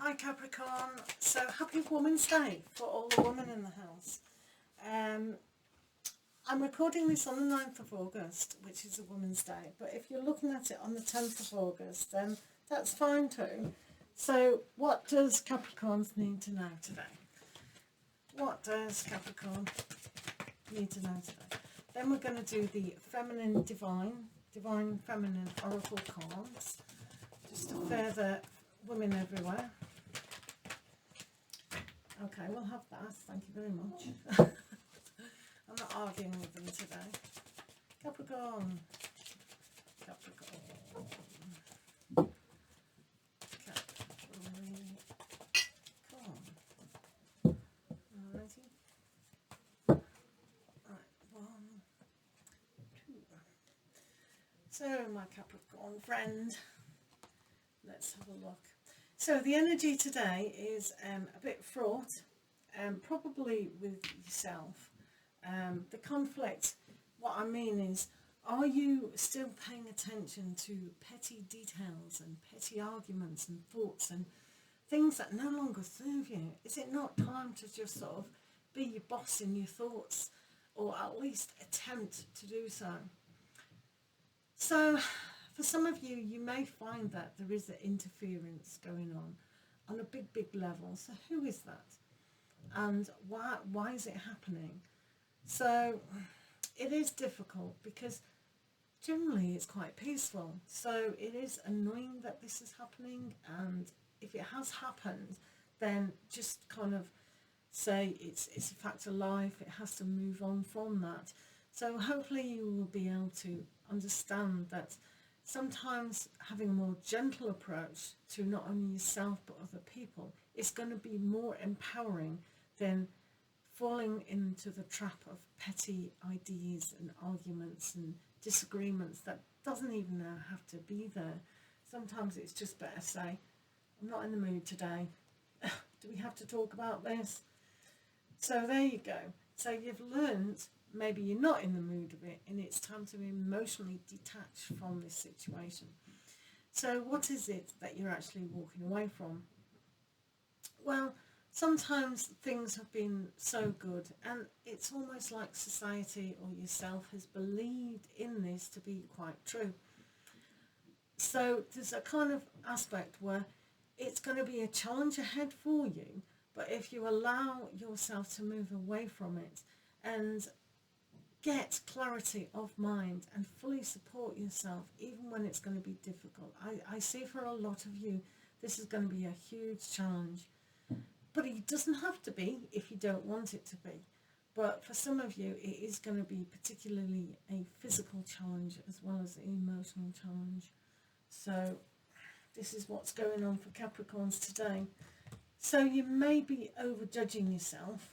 Hi Capricorn, so happy Women's Day for all the women in the house. I'm recording this on the 9th of August, which is a Women's Day, but if you're looking at it on the 10th of August, then that's fine too. So what does Capricorns need to know today? What does Capricorn need to know today? Then we're going to do the feminine divine feminine oracle cards, just to further women everywhere. Okay, we'll have that. Thank you very much. I'm not arguing with them today. Capricorn. Capricorn. Alrighty. Right, 1, 2. So, my Capricorn friend, let's have a look. So the energy today is a bit fraught, probably with yourself. The conflict, what I mean is, are you still paying attention to petty details and petty arguments and thoughts and things that no longer serve you? Is it not time to just sort of be your boss in your thoughts, or at least attempt to do so? So for some of you, you may find that there is an interference going on a big level. So who is that? And why is it happening? So it is difficult because generally it's quite peaceful. So it is annoying that this is happening, and if it has happened, then just kind of say it's a fact of life. It has to move on from that. So hopefully you will be able to understand that sometimes having a more gentle approach to not only yourself but other people is going to be more empowering than falling into the trap of petty ideas and arguments and disagreements that doesn't even have to be there. Sometimes it's just better say, I'm not in the mood today. Do we have to talk about this? So there you go. So you've learned maybe you're not in the mood of it, and it's time to emotionally detach from this situation. So what is it that you're actually walking away from? Well, sometimes things have been so good, and it's almost like society or yourself has believed in this to be quite true. So there's a kind of aspect where it's going to be a challenge ahead for you, but if you allow yourself to move away from it and get clarity of mind and fully support yourself, even when it's going to be difficult. I see for a lot of you, this is going to be a huge challenge. But it doesn't have to be if you don't want it to be. But for some of you, it is going to be particularly a physical challenge as well as an emotional challenge. So this is what's going on for Capricorns today. So you may be overjudging yourself.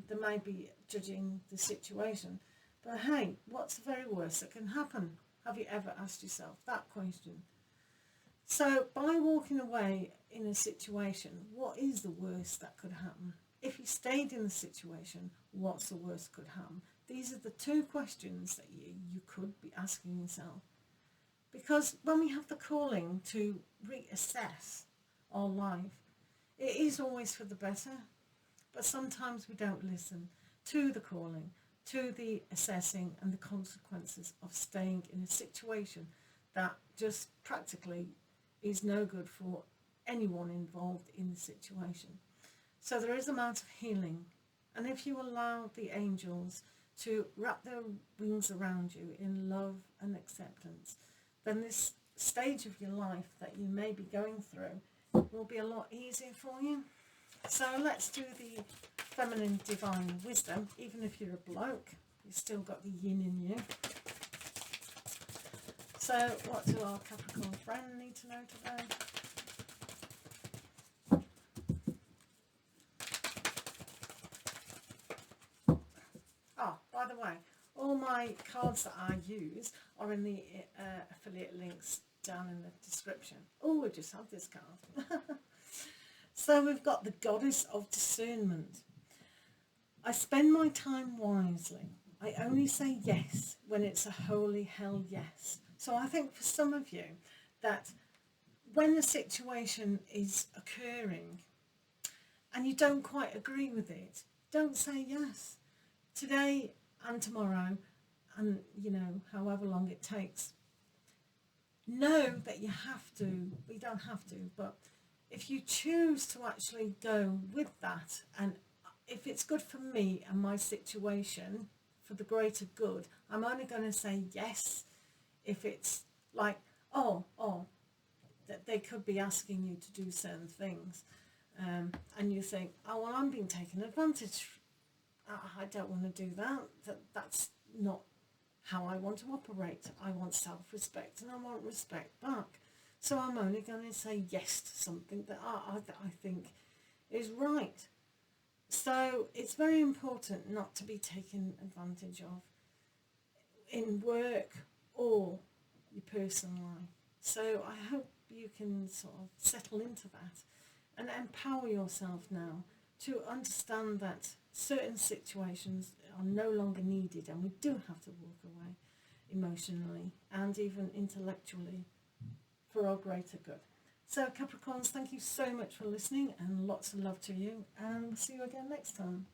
There may be judging the situation, but hey, what's the very worst that can happen? Have you ever asked yourself that question? So by walking away in a situation, what is the worst that could happen? If you stayed in the situation, what's the worst could happen? These are the two questions that you could be asking yourself. Because when we have the calling to reassess our life, it is always for the better. But sometimes we don't listen to the calling, to the assessing and the consequences of staying in a situation that just practically is no good for anyone involved in the situation. So there is an amount of healing. And if you allow the angels to wrap their wings around you in love and acceptance, then this stage of your life that you may be going through will be a lot easier for you. So let's do the feminine divine wisdom. Even if you're a bloke, you've still got the yin in you. So what do our Capricorn friend need to know today? Oh, by the way, all my cards that I use are in the affiliate links down in the description. Oh, we just have this card. So we've got the Goddess of Discernment. I spend my time wisely. I only say yes when it's a holy hell yes. So I think for some of you that when the situation is occurring and you don't quite agree with it, don't say yes. Today and tomorrow, and you know, however long it takes. Know that you have to, we don't have to, but if you choose to actually go with that, and if it's good for me and my situation, for the greater good, I'm only going to say yes if it's like, that they could be asking you to do certain things, and you think, oh, well, I'm being taken advantage. I don't want to do that. That's not how I want to operate. I want self-respect and I want respect back. So I'm only going to say yes to something that I think is right. So it's very important not to be taken advantage of in work or your personal life. So I hope you can sort of settle into that and empower yourself now to understand that certain situations are no longer needed, and we do have to walk away emotionally and even intellectually for our greater good. So Capricorns, thank you so much for listening, and lots of love to you, and we'll see you again next time.